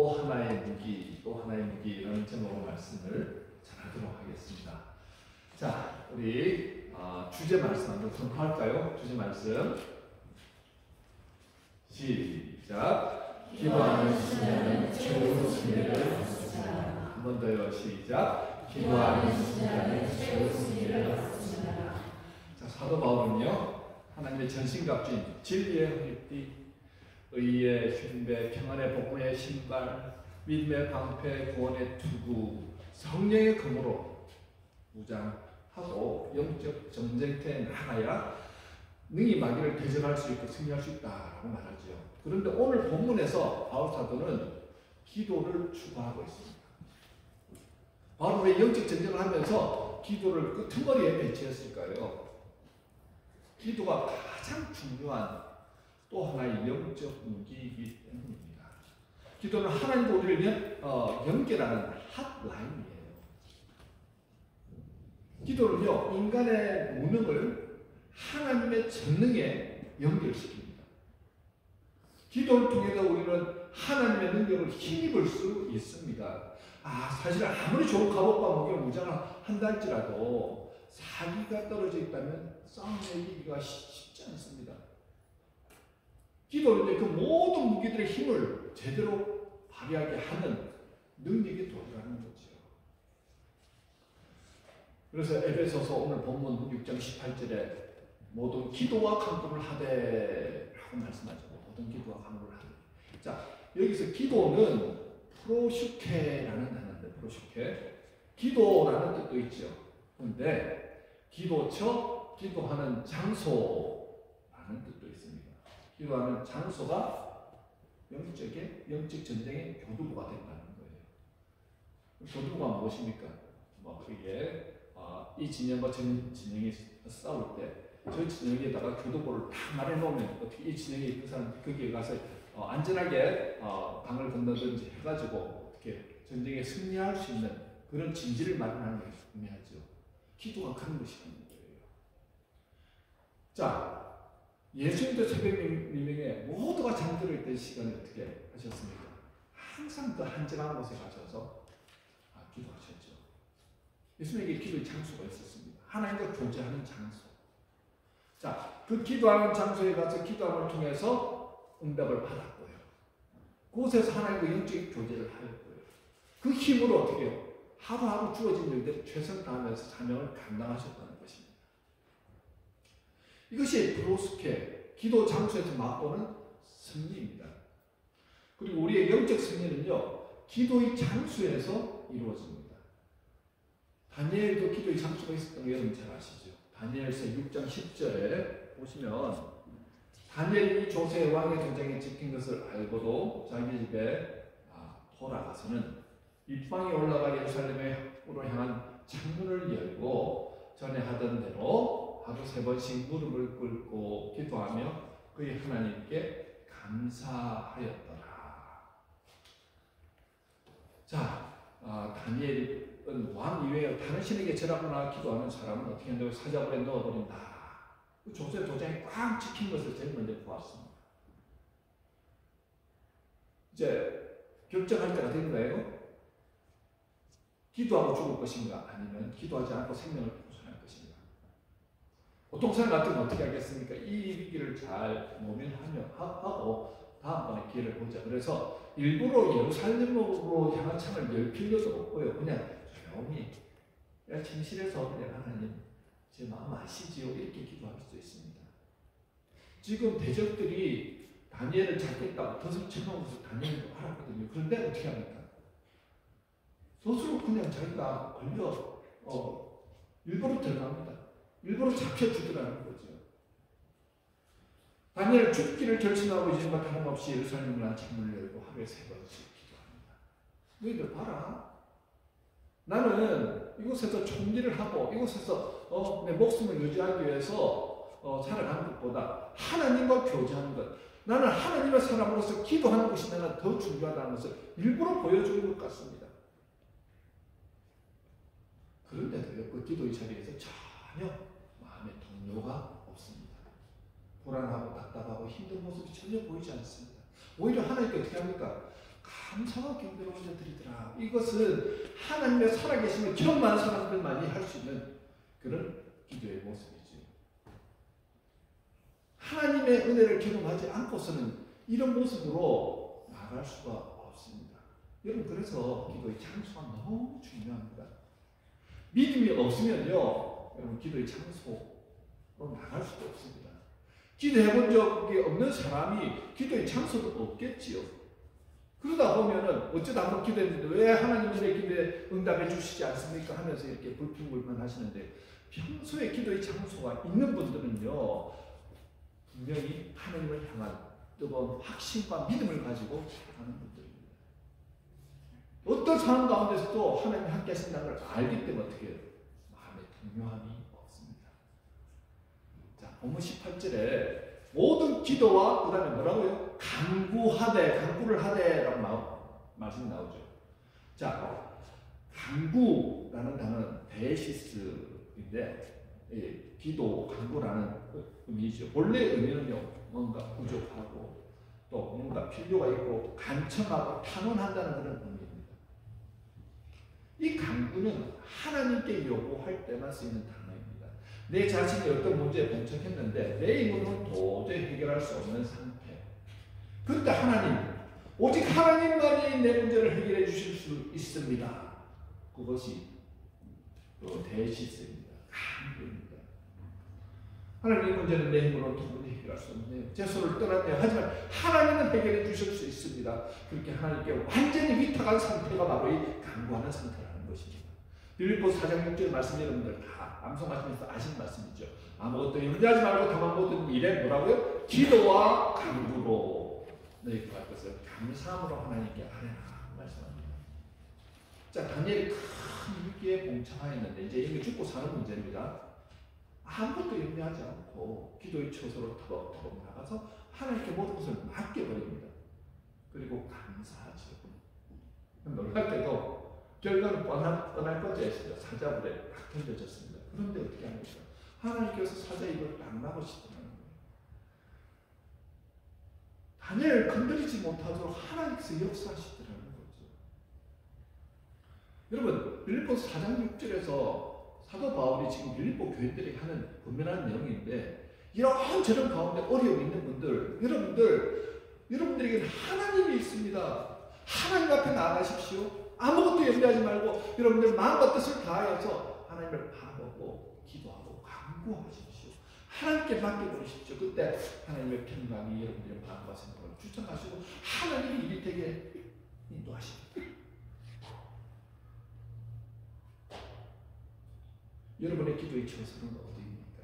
또 하나의 무기, 또 하나의 무기라는 제목의 말씀을 전하도록 하겠습니다. 자, 우리 주제 말씀 한번 선포할까요? 주제 말씀 시작. 기도하는 신자는 최후 승리를 얻습니다. 한 번 더요. 시작. 기도하는 신자는 최후 승리를 얻습니다. 자, 사도 바울은요, 하나님의 전신갑주인 진리의 허리띠, 의의 흉배, 평안의 복음의 신발, 믿음의 방패, 구원의 투구, 성령의 검으로 무장하고 영적 전쟁터에 나가야 능히 마귀를 대적할 수 있고 승리할 수 있다라고 말하죠. 그런데 오늘 본문에서 바울 사도는 기도를 추구하고 있습니다. 바울은 왜 영적 전쟁을 하면서 기도를 끄트머리에 배치했을까요? 기도가 가장 중요한 또 하나의 영적 무기이기 때문입니다. 기도는 하나님과 우리를 연결하는 핫라인이에요. 기도는요, 인간의 무능을 하나님의 전능에 연결시킵니다. 기도를 통해서 우리는 하나님의 능력을 힘입을 수 있습니다. 사실 아무리 좋은 갑옷과 무기를 무장을 한다 할지라도 사기가 떨어져 있다면 싸움 이기기가 쉽지 않습니다. 기도는 그 모든 무기들의 힘을 제대로 발휘하게 하는 능력이 도구라는 거죠. 그래서 에베소서 오늘 본문 6장 18절에 모든 기도와 간구를 하되 라고 말씀하죠. 모든 기도와 간구를 하되. 자, 여기서 기도는 프로슈케라는 단어인데, 프로슈케. 기도라는 뜻도 있죠. 그런데 기도처, 기도하는 장소라는 뜻도 있습니다. 기도하는 장소가 영적 전쟁의 교두보가 된다는 거예요. 교두보가 무엇입니까? 그게 이 진영과 저 진영이 싸울 때 저 진영에다가 교두보를 딱 말해놓으면 어떻게 이 진영이 그 사람 거기에 가서 안전하게 강을 건너든지 해가지고 어떻게 전쟁에 승리할 수 있는 그런 진지를 마련하는 것을 의미하죠. 기도가 그런 것이라는 거예요. 자, 예수님도 새벽 미명에 모두가 잠들어 있던 시간에 어떻게 하셨습니까? 항상 그 한적한 곳에 가셔서 기도하셨죠. 예수님에게 기도의 장소가 있었습니다. 하나님과 교제하는 장소. 자, 그 기도하는 장소에 가서 기도함을 통해서 응답을 받았고요. 그곳에서 하나님과 영적 교제를 하였고요. 그 힘으로 어떻게 해요? 하루하루 주어진 일들에 최선을 다하면서 사명을 감당하셨다는 것입니다. 이것이 프로스케, 기도 장소에서 맛보는 승리입니다. 그리고 우리의 영적 승리는요, 기도의 장소에서 이루어집니다. 다니엘도 기도의 장소가 있었던 거 여러분 잘 아시죠? 다니엘서 6장 10절에 보시면 다니엘이 조세 왕의 도장에 찍힌 것을 알고도 자기 집에 돌아가서는 입방에 올라가 예루살렘으로 향한 창문을 열고 전에 하던 대로 하루 3번씩 무릎을 꿇고 기도하며 그의 하나님께 감사하였더라. 자, 다니엘은 왕 이외에 다른 신에게 절하거나 기도하는 사람은 어떻게 한다고 사자굴에 넣어버린다. 조세 도장에 꽉 찍힌 것을 제일 먼저 보았습니다. 이제 결정할 때가 된 거예요. 기도하고 죽을 것인가 아니면 기도하지 않고 생명을 보존할 것인가. 보통 사람 같으면 어떻게 하겠습니까? 이 위기를 잘 모면하고 다음번에 기회를 보자. 그래서 일부러 예루살렘으로 향한 창을 열 필요도 없고요. 그냥 조용히 진실해서 그냥 하나님 제 마음 아시지요? 이렇게 기도할 수 있습니다. 지금 대적들이 다니엘을 잡겠다고 덫을 쳐놓고서 다니엘을 알았거든요. 그런데 어떻게 합니까? 덫으로 그냥 자기가 걸려 일부러 들어갑니다. 일부러 잡혀주더라는 거죠. 다니엘 죽기를 결심하고 이전과 다름없이 예루살렘을 난 창문을 열고 하루에 3번씩 기도합니다. 너희들 봐라. 나는 이곳에서 총리를 하고 이곳에서 내 목숨을 유지하기 위해서 살아가는 것보다 하나님과 교제하는 것, 나는 하나님의 사람으로서 기도하는 것이 내가 더 중요하다는 것을 일부러 보여주는 것 같습니다. 그런데도요, 그 기도의 자리에서 전혀 마음의 동요가 없습니다. 불안하고 답답하고 힘든 모습이 전혀 보이지 않습니다. 오히려 하나님께 어떻게 합니까? 감사와 경배로 먼저 드리더라. 이것은 하나님의 살아계심을 경험한 사람들만이 할 수 있는 그런 기도의 모습이죠. 하나님의 은혜를 경험하지 않고서는 이런 모습으로 나갈 수가 없습니다. 여러분, 그래서 기도의 장소가 너무 중요합니다. 믿음이 없으면요, 여러분, 기도의 장소로 나갈 수도 없습니다. 기도해본 적이 없는 사람이 기도의 장소도 없겠지요. 그러다 보면은 어쩌다 한번 기도했는데 왜 하나님은 내 기도에 응답해 주시지 않습니까? 하면서 이렇게 불평불만 하시는데, 평소에 기도의 장소가 있는 분들은요, 분명히 하나님을 향한 뜨거운 확신과 믿음을 가지고 살아가는 분들입니다. 어떤 상황 가운데서도 하나님이 함께 하신다는 걸 알기 때문에 어떻게 해요? 마음에 동요함이 없습니다. 자, 본문 18절에 모든 기도와 그 다음에 뭐라고요? 간구를 하되라고 말씀이 나오죠. 자, 간구라는 단어는 데시스인데, 기도, 간구라는 의미죠. 본래 의미는요, 뭔가 부족하고 또 뭔가 필요가 있고 간청하고 탄원한다는 그런 의미입니다. 이 간구는 하나님께 요구할 때만 쓰이는 단어입니다. 내 자신이 어떤 문제에 봉착했는데 내 힘으로는 도저히 해결할 수 없는 상태. 그런데 하나님, 오직 하나님만이 내 문제를 해결해 주실 수 있습니다. 그것이 데시스입니다. 간구입니다. 하나님, 이 문제는 내 힘으로는 도저히 해결할 수 없네요. 제 손을 떠났네요. 하지만 하나님은 해결해 주실 수 있습니다. 그렇게 하나님께 완전히 위탁한 상태가 바로 이 간구하는 상태라는 것입니다. 빌립보서 4장 6절 말씀 여러분들 다 암송하시면서 아시는 말씀이죠. 아무것도 염려하지 말고 다만 모든 일에 뭐라고요? 기도와 간구로 너희 구할 것을 감사함으로 하나님께 아뢰라 말씀합니다. 자, 다니엘이 큰 위기에 봉착하였는데 이제 이미 죽고 사는 문제입니다. 아무것도 염려하지 않고 기도의 처소로 터벅터벅 나가서 하나님께 모든 것을 맡겨버립니다. 그리고 감사하죠. 놀랄 때도 결과는 뻔할 것이 있습니다. 사자불에 딱 던져졌습니다. 그런데 어떻게 합니까? 하나님께서 사자 입을 딱 막으시더라는 거예요. 다니엘을 건드리지 못하도록 하나님께서 역사하시더라는 거죠. 여러분, 빌립보서 4장 6절에서 사도 바울이 지금 빌립보 교회들이 하는 분명한 내용인데, 이런저런 가운데 어려움이 있는 분들, 여러분들에게는 하나님이 있습니다. 하나님 앞에 나아가십시오. 아무것도 염려하지 말고 여러분들 마음과 뜻을 다하여서 하나님을 바라보고 기도하고 간구하십시오. 하나님께 맡겨버리십시오. 그때 하나님의 평강이 여러분들의 마음과 생각을 주장하시고 하나님이 일이 되게 인도하십니다. 여러분의 기도의 처소는 어디입니까?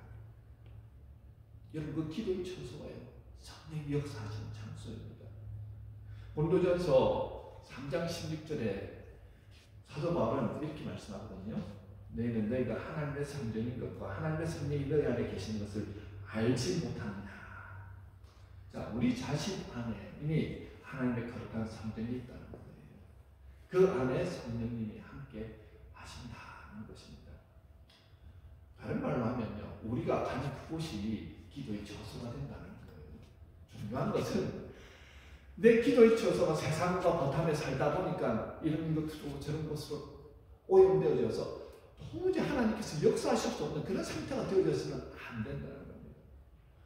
여러분, 그 기도의 처소가요, 성령이 역사하시는 장소입니다. 고린도전서 3장 16절에 사도 바울은 이렇게 말씀하거든요. 너희는 너희가 하나님의 성전인 것과 하나님의 성령이 너희 안에 계시는 것을 알지 못하느냐. 자, 우리 자신 안에 이미 하나님의 거룩한 성전이 있다는 거예요. 그 안에 성령님이 함께 하신다는 것입니다. 다른 말로 하면요, 우리가 가는 그곳이 기도의 처소가 된다는 거예요. 중요한 것은 내 기도의 처소가 세상과 버탐에 살다 보니까 이런 것으로 저런 것으로 오염되어져서 도무지 하나님께서 역사하실 수 없는 그런 상태가 되어져서는 안 된다는 겁니다.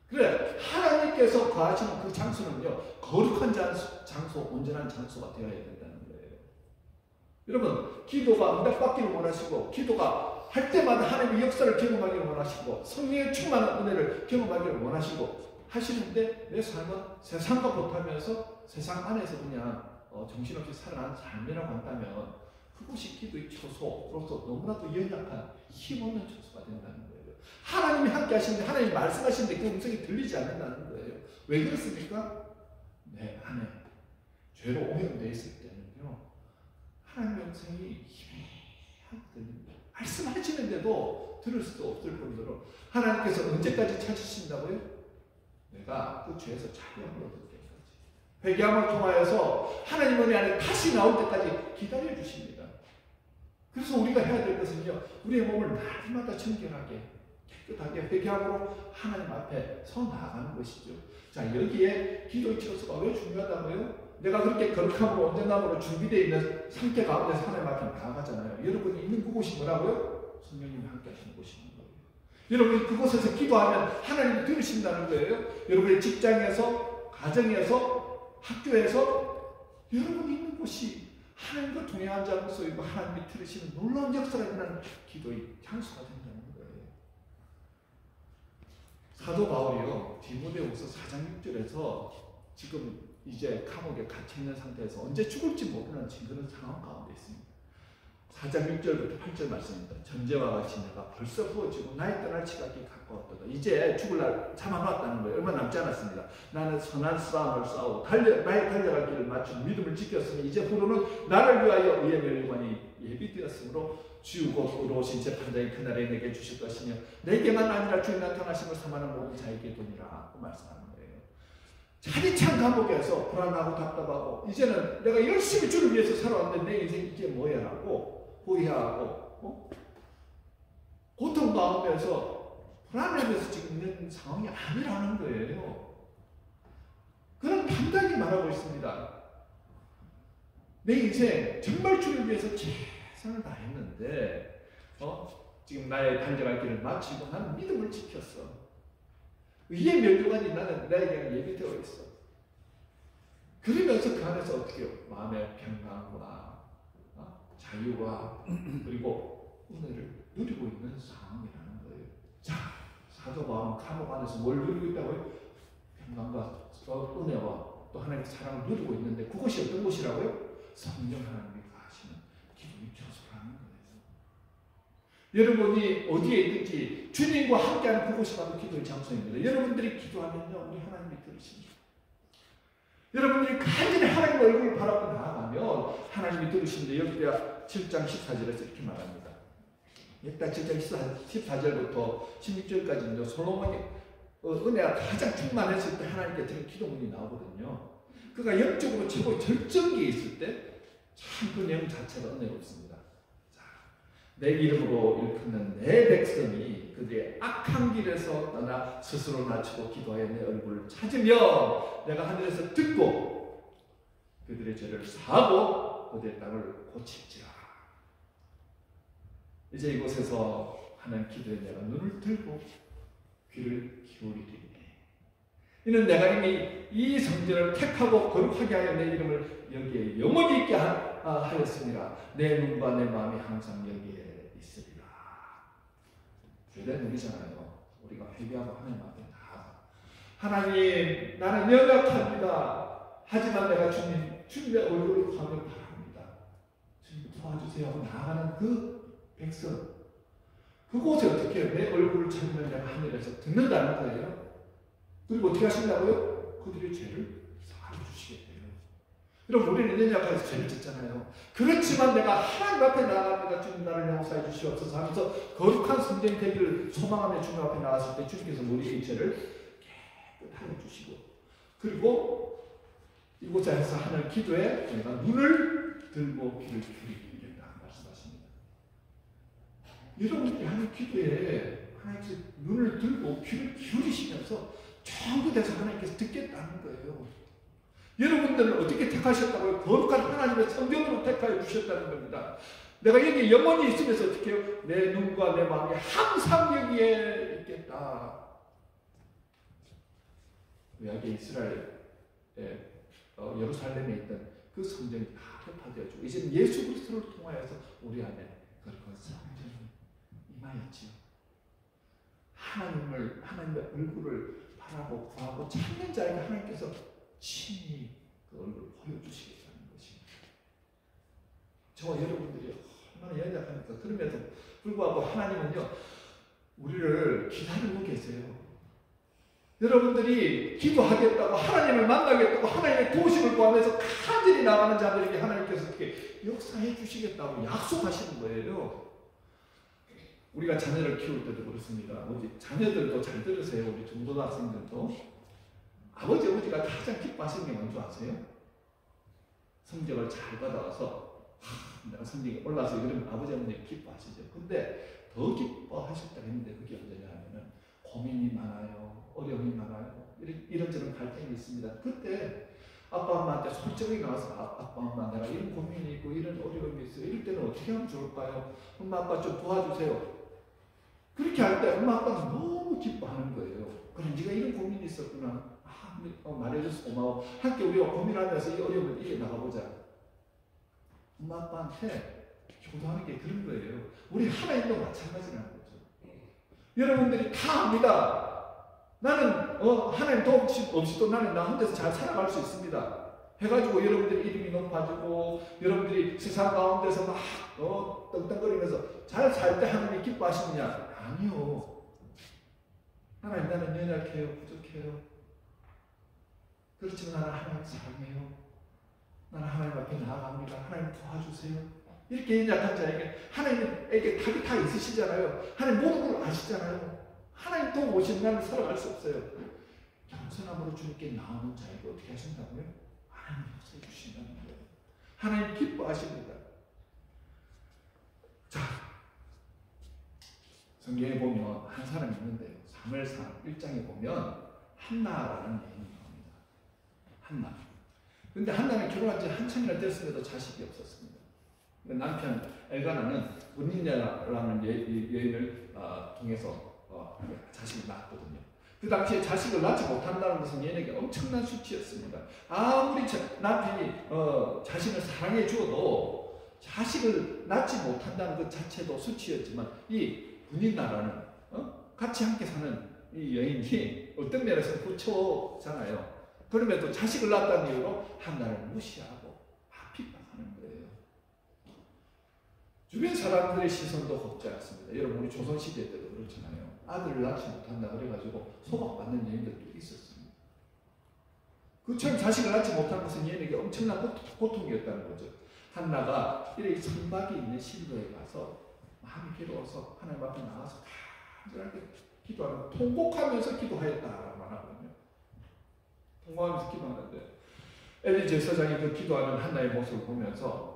그래, 하나님께서 거하시는 그 장소는요, 거룩한 장소, 온전한 장소가 되어야 된다는 거예요. 여러분, 기도가 응답받기를 원하시고 기도가 할 때마다 하나님의 역사를 경험하기를 원하시고 성령의 충만한 은혜를 경험하기를 원하시고 하시는데, 내 삶은 세상과 못하면서 세상 안에서 그냥 정신없이 살아가는 삶이라고 한다면 그것이 기도의 처소로서 너무나도 연약한 힘없는 처소가 된다는 거예요. 하나님이 함께 하시는데, 하나님이 말씀하시는데 그 음성이 들리지 않는다는 거예요. 왜 그렇습니까? 내 안에 죄로 오염되어 있을 때는요, 하나님의 음성이 희미하게 들립니다. 말씀하시는데도 들을 수도 없을 뿐더러 하나님께서 언제까지 찾으신다고요? 내가 그 죄에서 자유함을 얻을 때까지, 회개함을 통하여서 하나님 은혜 안에 다시 나올 때까지 기다려 주십니다. 그래서 우리가 해야 될 것은요, 우리의 몸을 날마다 정결하게 깨끗하게 회개함으로 하나님 앞에 서 나아가는 것이죠. 자, 여기에 기도의 처소가 왜 중요하다고요? 내가 그렇게 거룩함으로 온전함으로 준비되어 있는 상태 가운데서 하나님 앞에 나아가잖아요. 여러분이 있는 그곳이 뭐라고요? 성령님이 함께 하시는 곳인 거예요. 여러분이 그곳에서 기도하면 하나님이 들으신다는 거예요. 여러분의 직장에서, 가정에서, 학교에서 여러분이 있는 곳이 하나님과 동행한 자로서 하나님이 들으시는 놀라운 역사가 일어나는 기도의 장소가 된다는 거예요. 사도 바울이요, 디모데후서 4장 6절에서 지금 이제 감옥에 갇혀 있는 상태에서 언제 죽을지 모르는 지금 그런 상황 가운데 있습니다. 4장 6절부터 8절 말씀입니다. 전제와 같이 내가 벌써 후어지고 나의 떠날 시각이 가까웠다. 이제 죽을 날 참아놨다는 거예요. 얼마 남지 않았습니다. 나는 선한 싸움을 싸우고 나의 달려갈 길을 맞춘 믿음을 지켰으니 이제 후로는 나를 위하여 의의 멸류관이 예비되었으므로 주 곧 의로우신 재판장이 그날에 내게 주실 것이며 내게만 아니라 주의 나타나심을 삼하는 모든 자에게 도니라 고 말씀하는 거예요. 자기 찬 감옥에서 불안하고 답답하고 이제는 내가 열심히 주를 위해서 살아왔는데 내 인생 이게 뭐야 라고 후회하고 고통 가운데서 불안해서 지금 있는 상황이 아니라는 거예요. 그는 당당히 말하고 있습니다. 내 인생 정말 주를 위해서 최선을 다했는데 지금 나의 달려갈 길을 마치고 나는 믿음을 지켰어. 의의 멸류관이 나는 나에게 예비되어 있어. 그러면서 그 안에서 어떻게 해요? 마음의 평강과 자유와 그리고 은혜를 누리고 있는 상황이라는 거예요. 자, 사도 바울은 감옥 안에서 뭘 누리고 있다고요? 평강과 은혜와 또 하나님의 사랑을 누리고 있는데 그것이 어떤 곳이라고요? 성령 하나님이 하시는 기도의 처소라는 거예요. 여러분이 어디에 있든지 주님과 함께하는 그곳이 바로 기도의 장소입니다. 여러분들이 기도하면요, 우리 하나님이 들으십니다. 여러분들이 간절히 하나님의 얼굴을 바라보고 나아가면 하나님이 들으시는데 여기가 7장 14절에서 이렇게 말합니다. 일단 7장 14절부터 16절까지는 솔로몬이 은혜가 가장 충만했을 때 하나님께 드린 기도문이 나오거든요. 그가 영적으로 최고 절정기에 있을 때 참 그 내용 자체가 은혜롭습니다. 자, 내 이름으로 일컫는 내 백성이 그들의 악한 길에서 떠나 스스로 낮추고 기도하여 내 얼굴을 찾으며 내가 하늘에서 듣고 그들의 죄를 사하고 그들의 땅을 고칠지라. 이제 이곳에서 하는 기도에 내가 눈을 들고 귀를 기울이리니 이는 내가 이미 이 성전을 택하고 거룩하게 하여 내 이름을 여기에 영원히 있게 하였습니다. 내 눈과 내 마음이 항상 여기에 있으리라. 죄된 우리잖아요. 우리가 회개하고 하나님 앞에 나아가 하나님 나는 연약합니다. 하지만 내가 주님의 얼굴을 보며 바랍니다. 주님 도와주세요 하고 나아가는 그 백성 그곳에 어떻게 내 얼굴을 찾으면 내가 하늘에서 듣는다는 거예요. 그리고 어떻게 하신다고요? 그들의 죄를 사하여 주시겠대요. 여러분 우리는 연약해서 죄를 짓잖아요. 그렇지만 내가 하나님 앞에 나아갑니다. 주님 나를 용서해 주시옵소서 하면서 거룩한 성전이 되기를 소망하며 주님 앞에 나갔을 때 주님께서 우리의 죄를 깨끗하게 주시고 그리고 이곳에서 하는 기도에 저희가 눈을 들고 귀를 기울이겠다 말씀하십니다. 여러분들이 하는 기도에 하나님께서 눈을 들고 귀를 기울이시면서 정부돼서 하나님께서 듣겠다는 거예요. 여러분들은 어떻게 택하셨다고요? 거룩한 하나님의 성전으로 택하여 주셨다는 겁니다. 내가 여기 영원히 있으면서 어떻게 해요? 내 눈과 내 마음이 항상 여기에 있겠다. 외곽의 이스라엘 예루살렘에 있던 그 성전이 다 회파되어지고 이제는 예수 그리스도를 통하여서 우리 안에 거룩한 성전이 임하였지요. 하나님의 얼굴을 바라고 구하고 찾는 자에게 하나님께서 친히 그 얼굴을 보여주시겠다는 것입니다. 저와 여러분들이 얼마나 연약하니까 그럼에도 불구하고 하나님은요 우리를 기다리고 계세요. 여러분들이 기도하겠다고 하나님을 만나겠다고 하나님의 도우심을 구하면서 간절히 나가는 자들에게 하나님께서 어떻게 역사해 주시겠다고 약속하시는 거예요. 우리가 자녀를 키울 때도 그렇습니다. 우리 자녀들도 잘 들으세요. 우리 중고등학생들도 아버지 어머니가 가장 기뻐하시는 게 뭔지 아세요? 성적을 잘 받아와서 내가 성적이 올라서 이러면 아버지 어머니 기뻐하시죠. 근데 더 기뻐하셨다고 했는데 그게 언제냐 하면은 고민이 많아요. 어려움이 많아요. 이런저런 갈등이 있습니다. 그때 아빠 엄마한테 솔직하게 나와서 아빠 엄마 내가 이런 고민이 있고 이런 어려움이 있어요. 이럴 때는 어떻게 하면 좋을까요? 엄마 아빠 좀 도와주세요. 그렇게 할 때 엄마 아빠는 너무 기뻐하는 거예요. 그래 네가 이런 고민이 있었구나. 말해줘서 고마워. 함께 우리가 고민하면서 이 어려움을 이겨나가보자. 엄마 아빠한테 효도하는 게 그런 거예요. 우리 하나님도 마찬가지라는 거죠. 여러분들이 다 압니다. 나는 하나님 도움 없이도 나는 나 혼자서 잘 살아갈 수 있습니다. 해가지고 여러분들이 이름이 높아지고 여러분들이 세상 가운데서 막 떵떵거리면서 잘 살 때 하나님이 기뻐하시느냐? 아니요. 하나님 나는 연약해요. 부족해요. 그렇지만 나는 하나님 사랑해요. 나는 하나님 앞에 나아갑니다. 하나님 도와주세요. 이렇게 연약한 자에게 하나님에게 답이 다 있으시잖아요. 하나님 모든 걸 아시잖아요. 하나님 도움 없이 나는 살아갈 수 없어요. 겸손함으로 주님께 나오는 자에게 어떻게 하신다고요? 하나님 역사해 주신다는 거예요. 하나님 기뻐하십니다. 자, 성경에 보면 한 사람이 있는데요. 사무엘상 1장에 보면 한나라는 여인이 나옵니다. 한나. 그런데 한나는 결혼한 지 한참이나 됐음에도 자식이 없었습니다. 남편 엘가나는 은인야라는 여인을 통해서 자식을 낳았거든요. 그 당시에 자식을 낳지 못한다는 것은 얘네에게 엄청난 수치였습니다. 아무리 남편이 자신을 사랑해 주어도 자식을 낳지 못한다는 것 자체도 수치였지만 이 은인나라는 같이 함께 사는 이 여인이 어떤 면에서 부처잖아요. 그럼에도 자식을 낳았다는 이유로 한나를 무시하고 핍박하는 거예요. 주변 사람들의 시선도 곱지 않습니다. 여러분 우리 조선시대 때도 그렇잖아요. 아들을 낳지 못한다 그래가지고 소박받는 여인들도 있었습니다. 그처럼 자식을 낳지 못한 것은 얘네에게 엄청난 고통이었다는 거죠. 한나가 이렇게 선박이 있는 실로에 가서 마음이 괴로워서 하나님 앞에 나와서 간절하게 기도하는 통곡하면서 기도하였다라고 말하거든요. 통곡하면서 기도하는데 엘리 제사장이 그 기도하는 한나의 모습을 보면서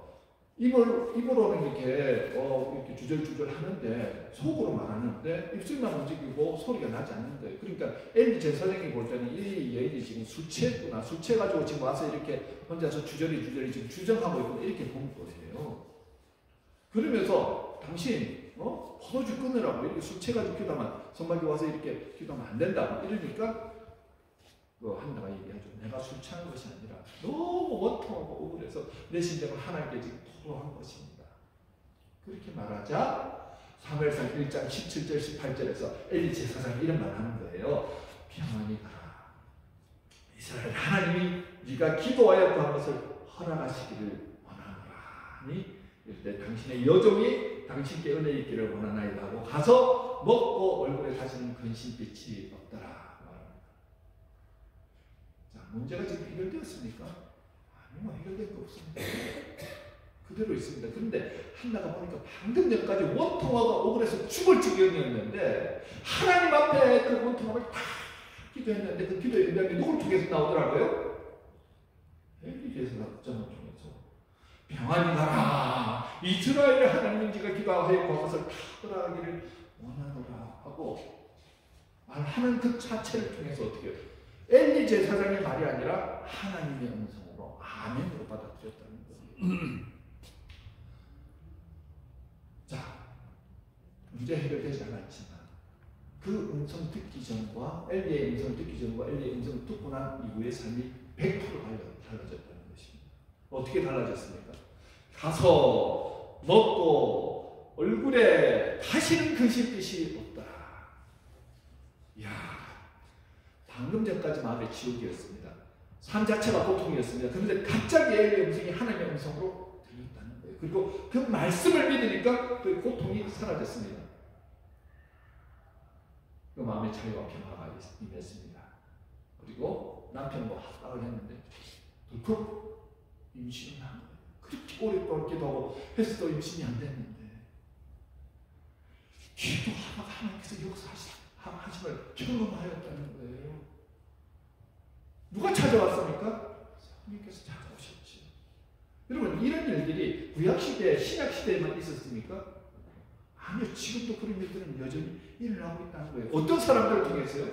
입으로는 이렇게 주절주절 하는데 속으로 말하는데 입술만 움직이고 소리가 나지 않는 거예요. 그러니까 엘리 제사장이 볼 때는 이 여인이 지금 술 취했구나. 술 취해가지고 지금 와서 이렇게 혼자서 주저리 지금 주정하고 있구나. 이렇게 본 거예요. 그러면서 당신 포도주 끊으라고 이렇게 술 취해가지고 기도하면 선박이 와서 이렇게 기도하면 안 된다. 이러니까 한나가 얘기하죠. 내가 술 취한 것이 아니라 너무 원통하고 억울해서 내 심정을 하나님께 지금 토로한 것입니다. 그렇게 말하자 사무엘상 1장 17절 18절에서 엘리 제사장이 이런 말 하는 거예요. 평안히 가라. 이스라엘 하나님이 네가 기도하였고 한 것을 허락하시기를 원하노라. 이럴 때 당신의 여종이 당신께 은혜 있기를 원하나이다 하고 가서 먹고 얼굴에 다시는 근심빛이 없더라. 문제가 지금 해결되었습니까? 아니요, 해결된 거 없습니다. 그대로 있습니다. 그런데 한나가 보니까 방금 전까지 원통하고 억울해서 죽을 지경이었는데 하나님 앞에 그 원통함을 다 기도했는데 그 기도의 응답이 누굴 통해서 나오더라고요? 엘리에서 나왔잖아요. 평안히 가라. 이스라엘의 하나님인지가 기도하였고 그것을 다 떠나가기를 원하노라 하고 말하는 그 자체를 통해서 어떻게 해요? 엘리 제사장의 말이 아니라 하나님의 음성으로 아멘으로 받아들였다는 거예요. 자, 문제 해결되지 않았지만 그 음성 듣기 전과 엘리의 음성 듣기 전과 엘리의 음성 듣고 난 이후의 삶이 100% 달라졌다는 것입니다. 어떻게 달라졌습니까? 가서 먹고 얼굴에 다시는 근심빛이 없더라. 이야. 방금 전까지 마음의 지옥이었습니다. 삶 자체가 고통이었습니다. 그런데 갑자기 엘리의 음성이 하나님의 음성으로 들렸다는 거예요. 그리고 그 말씀을 믿으니까 그 고통이 사라졌습니다. 그 마음의 자유와 평화가 임했습니다. 그리고 남편과 합방을 했는데 덜컥 임신을 한 거예요. 그렇게 오랫동안 기도하고 해서도 임신이 안 됐는데 기도하다가 하나님께서 역사하심을 경험하였다는 거예요. 누가 찾아왔습니까? 하나님께서 찾아오셨지. 여러분 이런 일들이 구약시대, 신약시대에만 있었습니까? 아니요. 지금도 그런 일들은 여전히 일어나고 있다는 거예요. 어떤 사람들을 통해서요?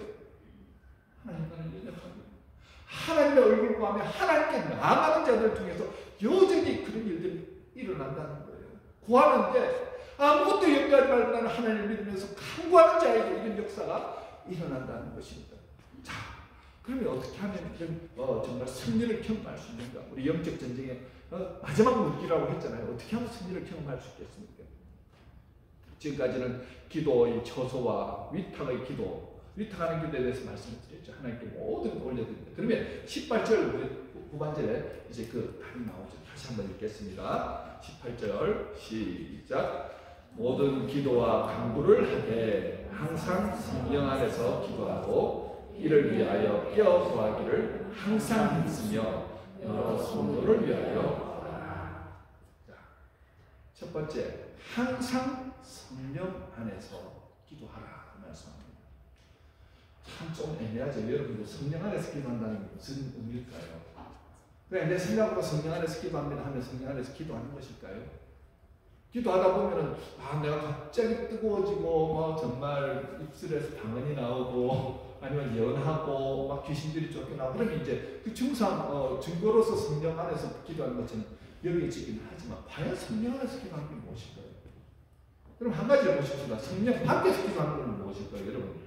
하나님 나는 연약하고 하나님의 얼굴을 구하며 하나님께 나아가는 자들을 통해서 여전히 그런 일들이 일어난다는 거예요. 구하는데 아무것도 염려하지 말고 나는 하나님을 믿으면서 간구하는 자에게 이런 역사가 일어난다는 것입니다. 자, 그러면 어떻게 하면 이런 정말 승리를 경험할 수 있는가? 우리 영적 전쟁의 마지막 무기라고 했잖아요. 어떻게 하면 승리를 경험할 수 있겠습니까? 지금까지는 기도의 처소와 위탁의 기도, 위탁하는 기도에 대해서 말씀을 드렸죠. 하나님께 모든 걸 올려드립니다. 그러면 18절 후반절에 이제 그 답이 나오죠. 다시 한번 읽겠습니다. 18절 시작. 모든 기도와 간구를 하되 항상 성령 안에서 기도하고 이를 위하여 깨어 구하기를 항상 힘쓰며 여러 성도를 위하여. 첫 번째, 항상 성령 안에서 기도하라 말씀합니다. 참 좀 애매하죠. 여러분들 성령 안에서 기도한다는 게 무슨 의미일까요? 그래, 내 생각으로 성령 안에서 기도합니다 하면 성령 안에서 기도하는 것일까요? 기도하다 보면은 내가 갑자기 뜨거워지고 막 정말 입술에서 당언이 나오고 아니면 연하고 막 귀신들이 쫓겨나고 그러면 이제 그 증거로서 성령 안에서 기도하는 것처럼 여겨지긴 하지만 과연 성령 안에서 기도하는 게 무엇일까요? 그럼 한 가지를 보십시다. 성령 밖에서 기도하는 건 무엇일까요, 여러분?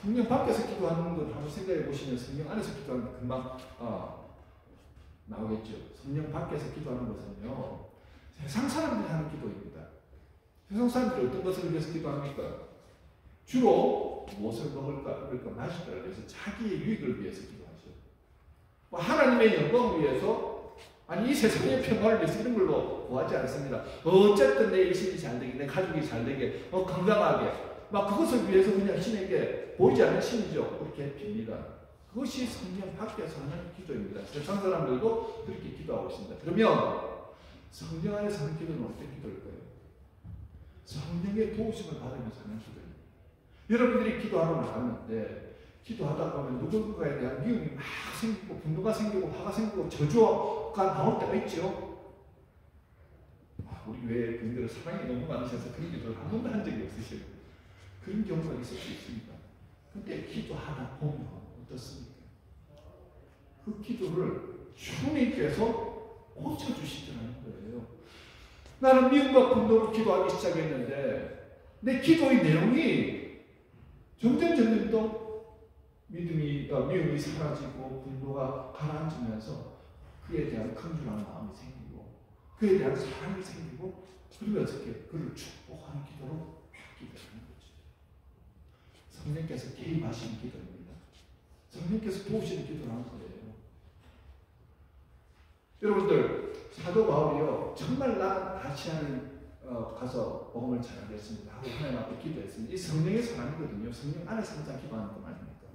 성령 밖에서 기도하는 걸 한번 생각해 보시면 성령 안에서 기도하는 게 금방 나오겠죠. 성령 밖에서 기도하는 것은요, 세상 사람들이 하는 기도입니다. 세상 사람들이 어떤 것을 위해서 기도합니까? 주로 무엇을 먹을까 마실까 위해서 자기의 유익을 위해서 기도하죠. 하나님의 영광을 위해서, 아니 이 세상의 평화를 위해서 이런 걸로 구하지 않습니다. 어쨌든 내 일신이 잘 되게, 내 가족이 잘 되게, 건강하게 그것을 위해서 그냥 신에게 보이지 않는 신이죠. 그렇게 빕니다. 그것이 성령 밖에서 하는 기도입니다. 세상 사람들도 그렇게 기도하고 있습니다. 그러면 성령 안에서 하는 기도는 어떤 기도일까요? 성령의 도우심을 받으면서 하는 기도입니다. 여러분들이 기도하러 나갔는데 기도하다 보면 누군가에 대한 미움이 막 생기고 분노가 생기고 화가 생기고 저주가 나올 때가 있죠. 우리 왜 그들을 사랑이 너무 많으셔서 그런 기도를 한 번도 한 적이 없으시고 그런 경우가 있을 수 있습니다. 근데 기도하다 보면 어떻습니까? 그 기도를 주님께서 고쳐주시더라는 거예요. 나는 미움과 분노로 기도하기 시작했는데 내 기도의 내용이 점점 더 미움이 사라지고 분노가 가라앉으면서 그에 대한 긍휼한 마음이 생기고 그에 대한 사랑이 생기고 그러면 어떻게 그를 축복하는 기도로 바뀌게 되는 거죠. 성령께서 개입하시는 기도입니다. 성령께서 도우시는 기도라는 거예요. 여러분들, 사도 바울이요, 정말 나는 아시아에 가서 복음을 전하겠습니다 하고 하나님 앞에 기도했습니다. 이 성령의 사람이거든요. 성령 안에서 항상 기도하는 것 아닙니까?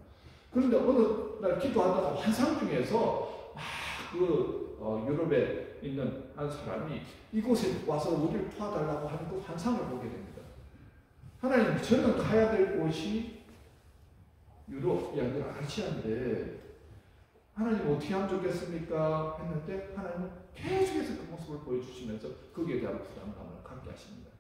그런데 어느 날 기도하다가 환상 중에서 유럽에 있는 한 사람이 이곳에 와서 우리를 도와달라고 하는 그 환상을 보게 됩니다. 하나님, 저는 가야 될 곳이 유럽이 아니라 아시아인데 하나님 어떻게 하면 좋겠습니까? 했는데 하나님은 계속해서 그 모습을 보여주시면서 거기에 대한 부담감을 갖게 하십니다.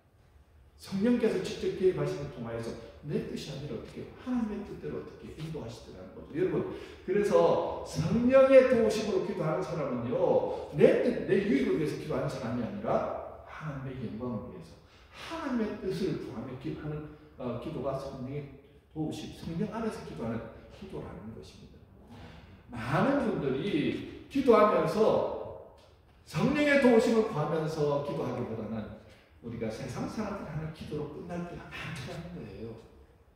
성령께서 직접 개입하시는 통하여서 내 뜻이 아니라 어떻게 하나님의 뜻대로 어떻게 인도하시더라는 거죠. 여러분, 그래서 성령의 도우심으로 기도하는 사람은요, 내 뜻, 내 유익을 위해서 기도하는 사람이 아니라 하나님의 영광을 위해서 하나님의 뜻을 구하며 기도하는 기도가 성령의 도우심, 성령 안에서 기도하는 기도라는 것입니다. 많은 분들이 기도하면서 성령의 도우심을 구하면서 기도하기보다는 우리가 세상 사람들이 하는 기도로 끝날 때가 많다는 거예요.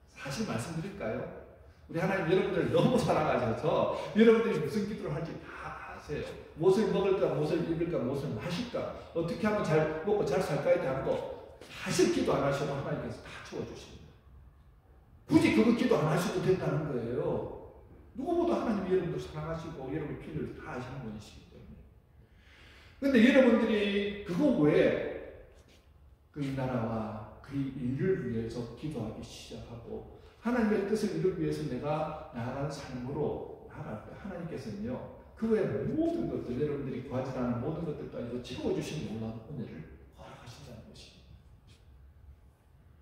사실 말씀드릴까요? 우리 하나님 여러분들 너무 사랑하셔서 여러분들이 무슨 기도를 할지 다 아세요. 무엇을 먹을까, 무엇을 입을까, 무엇을 마실까, 어떻게 하면 잘 먹고 잘 살까에 대한 거 사실 기도 안 하셔도 하나님께서 다 채워주십니다. 굳이 그거 기도 안 하셔도 된다는 거예요. 누구보다 하나님이 여러분들 사랑하시고 여러분의 필요를 다 아시는 분이시기 때문에. 그런데 여러분들이 그거 외에 그의 나라와 그의 일을 위해서 기도하기 시작하고 하나님의 뜻을 이루기 위해서 내가 나아가는 삶으로 나아갈 때 하나님께서는요, 그 외 모든 것들, 여러분들이 구하지 않은 모든 것들까지도 채워주신 놀라운 은혜를 허락하신다는 것입니다.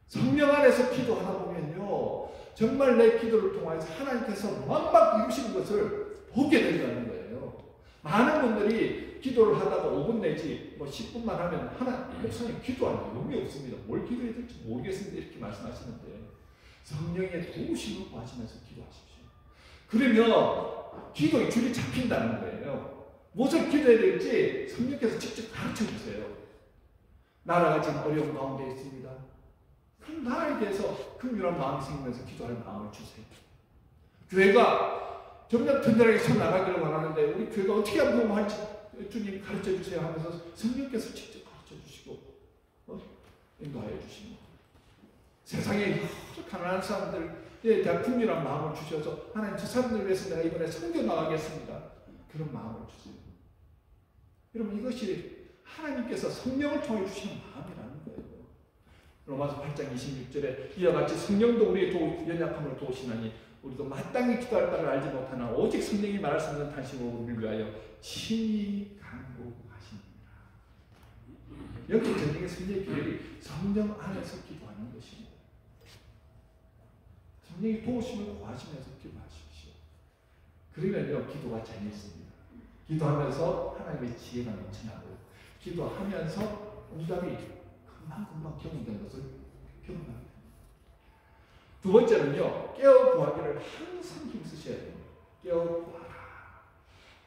성령 안에서 기도하다 보면요, 정말 내 기도를 통해서 하나님께서 만막 이루시는 것을 보게 된다는 거예요. 많은 분들이 기도를 하다가 5분 내지 뭐 10분만 하면 목사님 기도하는 의미 없습니다. 뭘 기도해야 될지 모르겠습니다. 이렇게 말씀하시는데 성령의 도우심을 구하시면서 기도하십시오. 그러면 기도의 줄이 잡힌다는 거예요. 무엇을 기도해야 될지 성령께서 직접 가르쳐 주세요. 나라가 지금 어려운 가운데 있습니다. 그럼 나라에 대해서 긍휼한 마음이 생기면서 기도할 마음을 주세요. 교회가 점점 든든하게 서나가기를 원하는데 우리 교회가 어떻게 하면 도움할지 주님 가르쳐 주세요 하면서 성령께서 직접 가르쳐 주시고 인도하여 주십니다. 세상에 가난한 사람들에 대한 긍휼한 마음을 주셔서 하나님 저 사람들을 위해서 내가 이번에 선교 나가겠습니다. 그런 마음을 주세요. 여러분 이것이 하나님께서 성령을 통해 주시는 마음이라는 거예요. 로마서 8장 26절에 이와 같이 성령도 우리의 연약함을 도우시나니 우리도 마땅히 기도할 바를 알지 못하나 오직 성령이 말할 수 없는 탄식으로 우리를 위하여 친히 간구하십니다. 여기 전쟁의 성령의 기회이 성령 안에서 기도하는 것입니다. 성령이 도우심을 구하시면서 기도하십시오. 그러면요 기도가 재미있습니다. 기도하면서 하나님의 지혜가 넘쳐나고 기도하면서 응답이 금방 경험된 것을 경험합니다. 두 번째는요, 깨어 구하기를 항상 힘쓰셔야 됩니다. 깨어 구하라.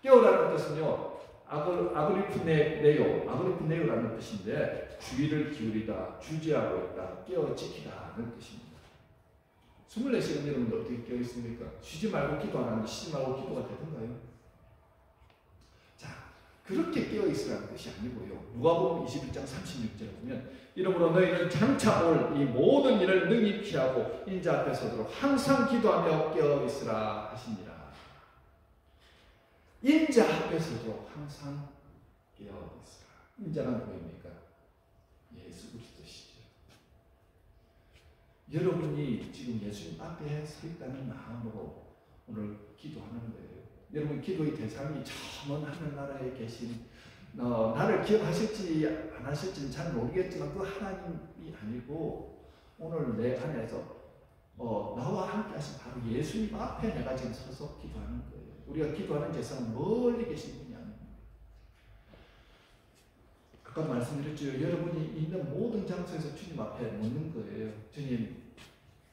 깨어라는 뜻은요, 아그리프네오라는 뜻인데, 주의를 기울이다, 주지하고 있다, 깨어 지키다는 뜻입니다. 24시간 여러분들 어떻게 깨어 있습니까? 쉬지 말고 기도 안 하는데 쉬지 말고 기도가 되던가요? 자, 그렇게 깨어 있으라는 뜻이 아니고요. 누가복음 21장 36절에 보면 이러므로 너희는 장차 올 이 모든 일을 능히 피하고 인자 앞에 서도록 항상 기도하며 깨어 있으라 하시니라. 인자 앞에 서도록 항상 깨어 있으라. 인자는 누구입니까? 예수 그리스도시죠. 여러분이 지금 예수님 앞에 서 있다는 마음으로 오늘 기도하는 거예요. 여러분 기도의 대상이 저 먼 하늘나라에 계신 나를 기억하실지 안 하실지는 잘 모르겠지만 그 하나님이 아니고 오늘 내 안에서 나와 함께 하신 바로 예수님 앞에 내가 지금 서서 기도하는 거예요. 우리가 기도하는 대상은 멀리 계신 분이 아닙니다. 아까 말씀드렸죠. 여러분이 있는 모든 장소에서 주님 앞에 묻는 거예요. 주님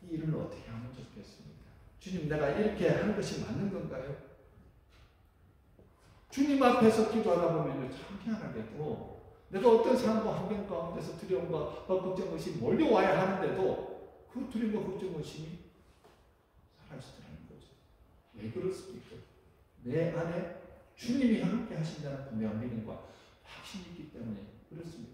이 일은 어떻게 하면 좋겠습니까? 주님 내가 이렇게 하는 것이 맞는 건가요? 주님 앞에서 기도하다 보면 참 희한하게도 내가 어떤 상황과 환경 가운데서 두려움과 걱정 의심이 몰려와야 하는데도 그 두려움과 걱정 의심이 사라지더라는 거죠. 왜 그렇습니까? 내 안에 주님이 함께 하신다는 분명한 믿음과 확신이 있기 때문에 그렇습니다.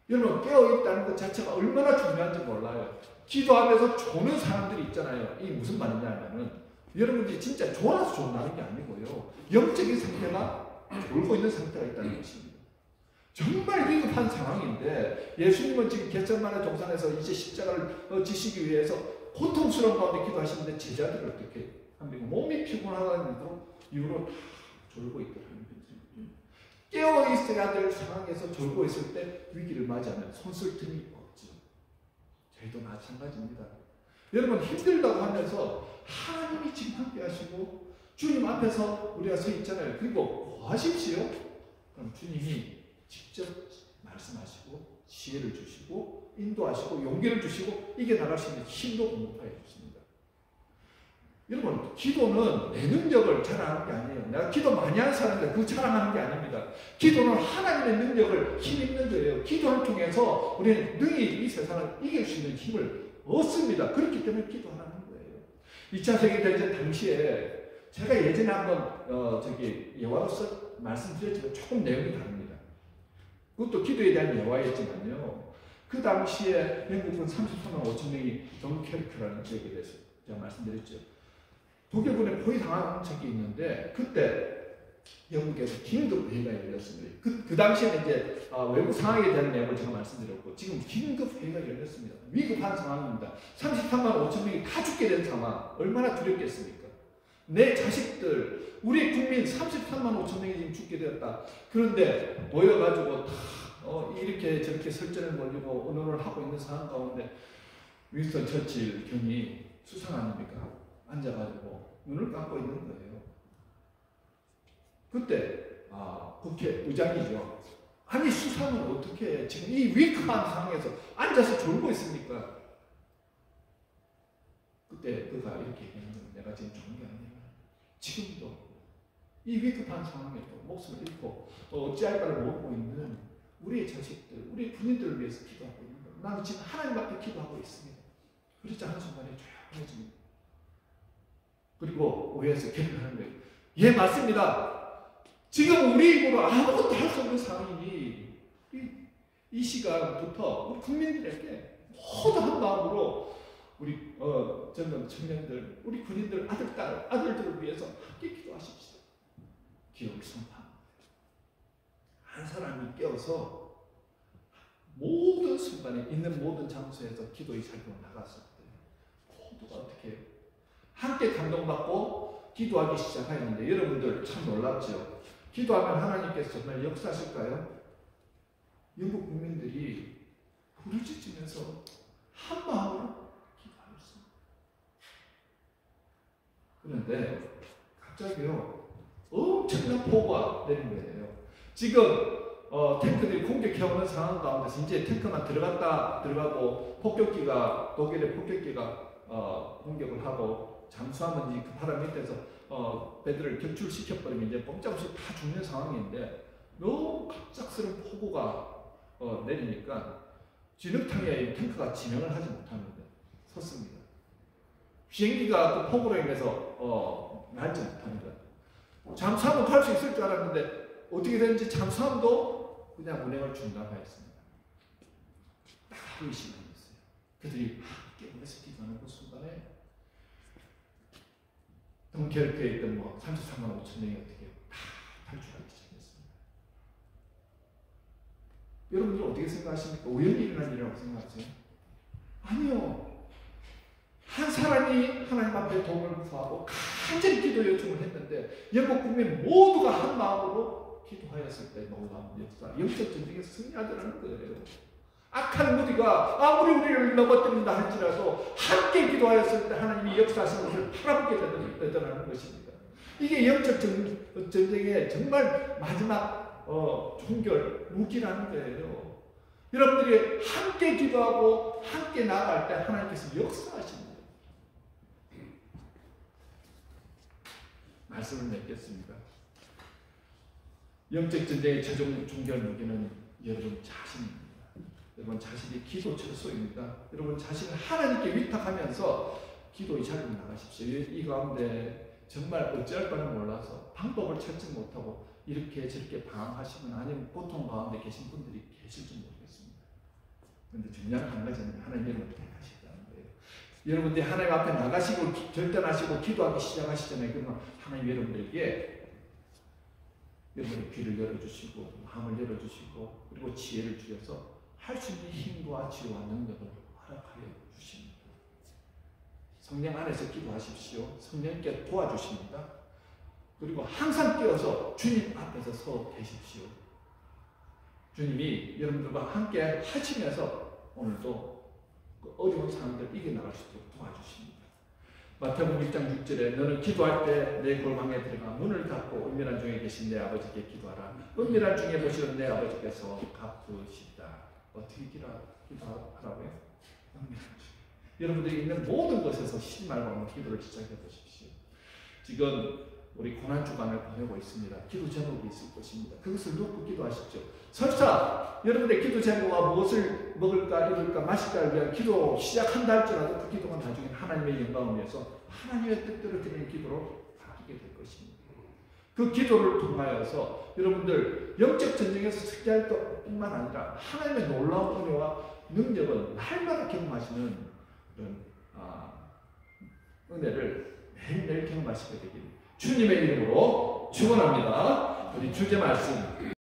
여러분 깨어있다는 것 자체가 얼마나 중요한지 몰라요. 기도하면서 조는 사람들이 있잖아요. 이게 무슨 말이냐 하면은 여러분들이 진짜 좋아서 좋다는 게 아니고요. 영적인 상태가 돌고 있는 상태가 있다는 것입니다. 정말 위급한 상황인데 예수님은 지금 겟세마네 동산에서 이제 십자가를 지시기 위해서 고통스러운 가운데 기도하시는데 제자들을 어떻게 합니까? 몸이 피곤하다는 이유로 다 졸고 있더라는 거죠. 깨어 있어야 될 상황에서 졸고 있을 때 위기를 맞이하면 손쓸 틈이 없죠. 저희도 마찬가지입니다. 여러분 힘들다고 하면서 하나님이 지금 함께 하시고 주님 앞에서 우리가 서 있잖아요. 그리고 구하십시오. 그럼 주님이 직접 말씀하시고 지혜를 주시고 인도하시고 용기를 주시고 이겨나갈 수 있는 힘도 공급하여 주십니다. 여러분 기도는 내 능력을 자랑하는 게 아니에요. 내가 기도 많이 하는 사람인데 그거 자랑하는 게 아닙니다. 기도는 하나님의 능력을 힘입는 거예요. 기도를 통해서 우리는 능히 이 세상을 이길 수 있는 힘을 얻습니다. 그렇기 때문에 기도하는 거예요. 2차 세계대전 당시에 제가 예전에 한번 예화로서 말씀드렸지만 조금 내용이 다릅니다. 그것도 기도에 대한 예화였지만요. 그 당시에 영국군 33만 5천 명이 덩케르크라는 지역에 대해서 제가 말씀드렸죠. 독일군에 포위당한 적이 있는데 그때 영국에서 긴급 회의가 열렸습니다. 그 당시에는 이제 외부 상황에 대한 내용을 제가 말씀드렸고 지금 긴급 회의가 열렸습니다. 위급한 상황입니다. 33만 5천 명이 다 죽게 된 상황 얼마나 두렵겠습니까? 내 자식들 우리 국민 33만 5천 명이 지금 죽게 되었다. 그런데 모여가지고 이렇게 저렇게 설전을 벌이고 언론을 하고 있는 상황 가운데 윈스턴 처칠 경이 수상 아닙니까? 앉아가지고 눈을 감고 있는 거예요. 그때 국회 의장이죠. 아니 수상을 어떻게 해? 지금 이 위급한 상황에서 앉아서 졸고 있습니까? 그때 그가 이렇게 얘기하는 거예요. 내가 지금 좋은 게 아니야. 지금도 이 위급한 상황에도 목숨을 잃고 어찌할 바를 모르고 있는 우리의 자식들, 우리 군인들을 위해서 기도하고 있는 거예요. 나는 지금 하나님 앞에 기도하고 있습니다. 그렇지 않은 순간에 조용해집니다. 그리고 오해해서 결론하는 거예요. 예, 맞습니다. 지금 우리 입으로 아무것도 할 수 없는 상황이니 이 시간부터 우리 국민들에게 모두 한 마음으로 우리 젊은 청년들, 우리 군인들 아들들을 위해서 함께 기도하십시오. 기도를 선포합니다. 한 사람이 깨어서 모든 순간에 있는 모든 장소에서 기도의 살고 나갔을 때 모두가 어떻게 해요? 함께 감동받고 기도하기 시작하였는데 여러분들 참 놀랍죠? 기도하면 하나님께서 정말 역사하실까요? 영국 국민들이 부르짖으면서 한 마음으로 기도하였습니다. 그런데 갑자기요 엄청난 폭우가 내린 거예요. 지금 탱크들이 공격해오는 상황 가운데서 이제 탱크만 들어가고 폭격기가 독일의 폭격기가 공격을 하고 잠수하면 그 바람 밑에서 배들을 격출시켜버리면 이제 꼼짝없이 다 죽는 상황인데 너무 갑작스러운 폭우가 내리니까 진흙탕에 탱크가 진행을 하지 못하는데 섰습니다. 비행기가 그 폭우로 인해서 날지 못합니다. 잠수함은 갈 수 있을 줄 알았는데 어떻게 됐는지 잠수함도 그냥 운행을 중단하였습니다. 딱 하루의 시간이었어요. 그들이 함께 모여서 기도하는 그 순간에 덩케르크에 있던 33만 5천 명이 어떻게 다 탈출하기 시작했습니다. 여러분들 어떻게 생각하십니까? 우연히 일어난 일이라고 생각하세요? 아니요. 한 사람이 하나님 앞에 도움을 구하고 간절히 기도 요청을 했는데 영국 국민 모두가 한 마음으로 기도하였을 때 놀라운 역사, 영적 전쟁에서 승리하더라는 거예요. 악한 무리가 아무리 우리를 넘어뜨린다 할지라도 함께 기도하였을 때 하나님이 역사하신 것을 바라보게 되더라는 것입니다. 이게 영적 전쟁의 정말 마지막 종결 무기라는 거예요. 여러분들이 함께 기도하고 함께 나아갈 때 하나님께서 역사하십니다. 말씀을 맺겠습니다. 영적 전쟁의 최종 종결 무기는 여러분 자신입니다. 여러분 자신이 기도 철소입니다. 여러분 자신을 하나님께 위탁하면서 기도의 자리로 나가십시오. 이 가운데 정말 어찌할 바를 몰라서 방법을 찾지 못하고 이렇게 저렇게 방황하시거나 아니면 고통 가운데 계신 분들이 계실지 모르겠습니다. 그런데 중요한 한 가지는 하나님 여러분을 택하시다는 거예요. 여러분들이 하나님 앞에 나가시고 결단하시고 기도하기 시작하시잖아요. 그러면 하나님 여러분들에게 여러분의 귀를 열어주시고 마음을 열어주시고 그리고 지혜를 주셔서 할 수 있는 힘과 지혜와 능력을 허락하여 주십니다. 성령 안에서 기도하십시오. 성령께 도와주십니다. 그리고 항상 깨어서 주님 앞에서 서 계십시오. 주님이 여러분들과 함께 하시면서 오늘도 그 어려운 상황들 이겨나갈 수 있도록 도와주십니다. 마태복음 1장 6절에 너는 기도할 때 내 골방에 들어가 문을 닫고 은밀한 중에 계신 내 아버지께 기도하라. 은밀한 중에 보시는 내 아버지께서 갚으시다. 어떻게 기도하라고요? 여러분들이 있는 모든 것에서 쉬지 말고 기도를 시작해 보십시오. 지금 우리 고난주간을 보내고 있습니다. 기도 제목이 있을 것입니다. 그것을 놓고 기도하십시오. 설사 여러분의 기도 제목과 무엇을 먹을까, 입을까, 마실까를 위한 기도 시작한다 할지라도 그 기도가 나중에 하나님의 영광을 위해서 하나님의 뜻대로 드리는 기도로 바뀌게 될 것입니다. 그 기도를 통하여서 여러분들 영적 전쟁에서 승리할 것뿐만 아니라 하나님의 놀라운 은혜와 능력을 날마다 경험하시는 그런 은혜를 매일매일 경험하시게 되기를 주님의 이름으로 축원합니다. 우리 주제 말씀